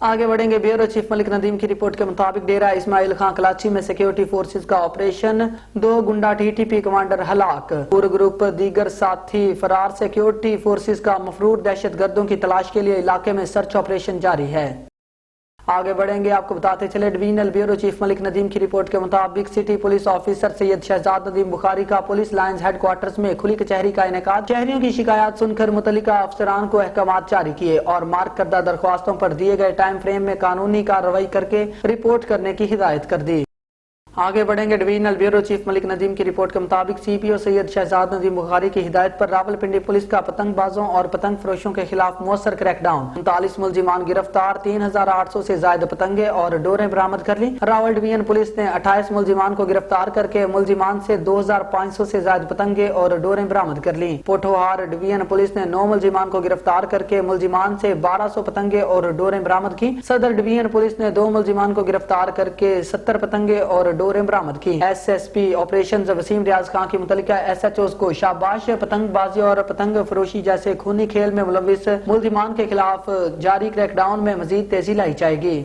آگے بڑھیں گے۔ بیورو چیف ملک ندیم کی رپورٹ کے مطابق ڈیرہ اسماعیل خان کلاچی میں سیکیورٹی فورسز کا آپریشن، 2 گنڈا ٹی ٹی پی کمانڈر ہلاک، پورا گروپ دیگر ساتھی فرار۔ سیکیورٹی فورسز کا مفرور دہشت گردوں کی تلاش کے لیے علاقے میں سرچ آپریشن جاری ہے۔ آگے بڑھیں گے، آپ کو بتاتے چلے ڈویژنل بیورو چیف ملک ندیم کی رپورٹ کے مطابق سٹی پولیس آفیسر سید شہزاد ندیم بخاری کا پولیس لائنز ہیڈ کوارٹرز میں کھلی کچہری کا انعقاد۔ شہریوں کی شکایات سن کر متعلقہ افسران کو احکامات جاری کیے اور مارک کردہ درخواستوں پر دیے گئے ٹائم فریم میں قانونی کارروائی کر کے رپورٹ کرنے کی ہدایت کر دی۔ آگے بڑھیں گے، ڈویژنل بیورو چیف ملک ندیم کی رپورٹ کے مطابق سی پی او سید شہزاد ندیم بخاری کی ہدایت پر راولپنڈی پولیس کا پتنگ بازوں اور پتنگ فروشوں کے خلاف مؤثر کریک ڈاؤن، 39 ملزمان گرفتار، 3800 سے زائد پتنگیں اور ڈوریں برآمد کر لی۔ راول ڈویژن پولیس نے 28 ملزمان کو گرفتار کر کے ملزمان سے 2500 سے زائد پتنگیں اور ڈوریں برآمد کر لی۔ پوٹھوہار ڈویژن پولیس نے 9 ملزمان کو گرفتار کر کے ملزمان سے 1200 پتنگیں اور ڈوریں برآمد کی۔ صدر ڈویژن پولیس نے 2 ملزمان کو گرفتار کر کے 70 پتنگیں اور ڈوریں برآمد کی۔ S S P operations Waseem Riaz Khan کی متعلقہ ایس ایچ اوز کو شاباش۔ پتنگ بازی اور پتنگ فروشی جیسے خونی کھیل میں ملوث ملزمان کے خلاف جاری کریک ڈاؤن میں مزید تیزی لائی جائے گی۔